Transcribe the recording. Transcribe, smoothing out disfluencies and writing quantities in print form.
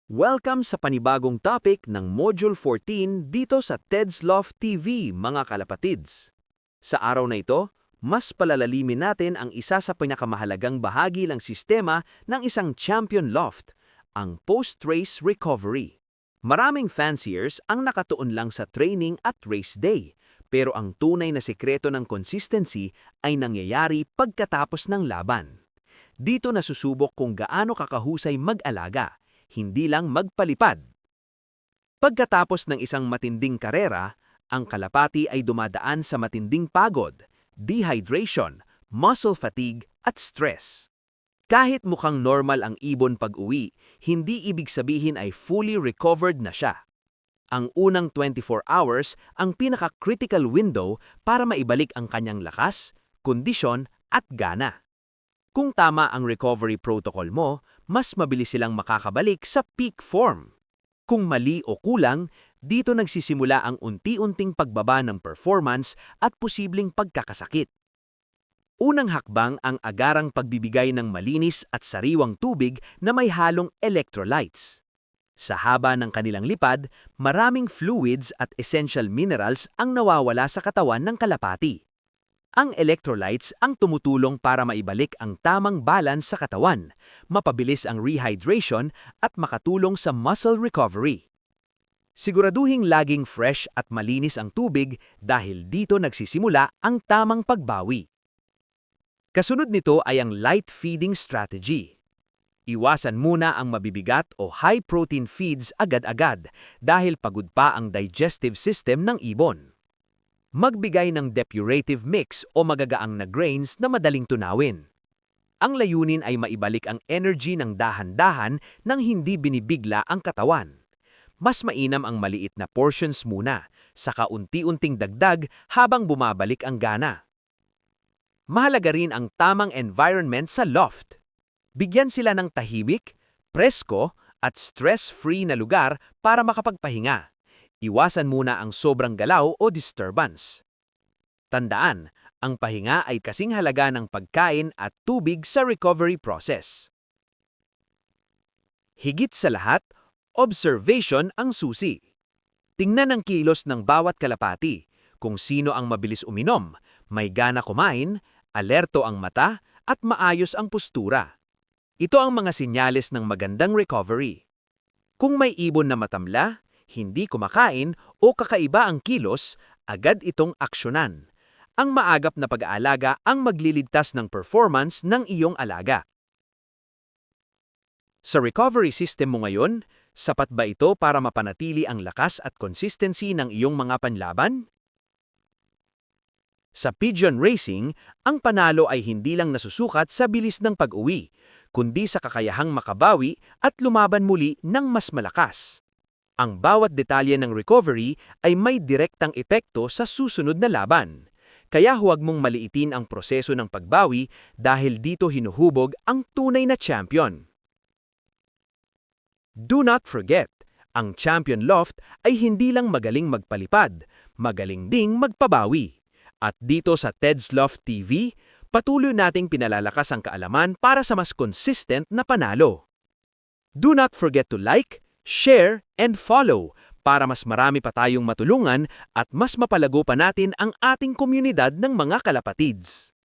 Welcome sa panibagong topic ng Module 14 dito sa Ted's Loft TV, mga kalapatids. Sa araw na ito, mas palalalimin natin ang isa sa pinakamahalagang bahagi ng sistema ng isang champion loft, ang post-race recovery. Maraming fanciers ang nakatuon lang sa training at race day, pero ang tunay na sekreto ng consistency ay nangyayari pagkatapos ng laban. Dito nasusubok kung gaano kakahusay mag-alaga, hindi lang magpalipad. Pagkatapos ng isang matinding karera, ang kalapati ay dumadaan sa matinding pagod, dehydration, muscle fatigue at stress. Kahit mukhang normal ang ibon pag-uwi, hindi ibig sabihin ay fully recovered na siya. Ang unang 24 hours ang pinaka-critical window para maibalik ang kanyang lakas, kondisyon at gana. Kung tama ang recovery protocol mo, mas mabilis silang makakabalik sa peak form. Kung mali o kulang, dito nagsisimula ang unti-unting pagbaba ng performance at posibleng pagkakasakit. Unang hakbang ang agarang pagbibigay ng malinis at sariwang tubig na may halong electrolytes. Sa haba ng kanilang lipad, maraming fluids at essential minerals ang nawawala sa katawan ng kalapati. Ang electrolytes ang tumutulong para maibalik ang tamang balance sa katawan, mapabilis ang rehydration at makatulong sa muscle recovery. Siguraduhing laging fresh at malinis ang tubig dahil dito nagsisimula ang tamang pagbawi. Kasunod nito ay ang light feeding strategy. Iwasan muna ang mabibigat o high-protein feeds agad-agad dahil pagod pa ang digestive system ng ibon. Magbigay ng depurative mix o magagaang na grains na madaling tunawin. Ang layunin ay maibalik ang energy ng dahan-dahan nang hindi binibigla ang katawan. Mas mainam ang maliit na portions muna, saka unti-unting dagdag habang bumabalik ang gana. Mahalaga rin ang tamang environment sa loft. Bigyan sila ng tahimik, presko at stress-free na lugar para makapagpahinga. Iwasan muna ang sobrang galaw o disturbance. Tandaan, ang pahinga ay kasing halaga ng pagkain at tubig sa recovery process. Higit sa lahat, observation ang susi. Tingnan ang kilos ng bawat kalapati, kung sino ang mabilis uminom, may gana kumain, alerto ang mata, at maayos ang postura. Ito ang mga senyales ng magandang recovery. Kung may ibon na matamla, hindi kumakain o kakaiba ang kilos, agad itong aksyonan. Ang maagap na pag-aalaga ang magliligtas ng performance ng iyong alaga. Sa recovery system mo ngayon, sapat ba ito para mapanatili ang lakas at consistency ng iyong mga panlaban? Sa pigeon racing, ang panalo ay hindi lang nasusukat sa bilis ng pag-uwi, kundi sa kakayahang makabawi at lumaban muli ng mas malakas. Ang bawat detalye ng recovery ay may direktang epekto sa susunod na laban. Kaya huwag mong maliitin ang proseso ng pagbawi dahil dito hinuhubog ang tunay na champion. Do not forget, ang champion loft ay hindi lang magaling magpalipad, magaling ding magpabawi. At dito sa Ted's Loft TV, patuloy nating pinalalakas ang kaalaman para sa mas consistent na panalo. Do not forget to like, share, and follow para mas marami pa tayong matulungan at mas mapalago pa natin ang ating komunidad ng mga kalapatids.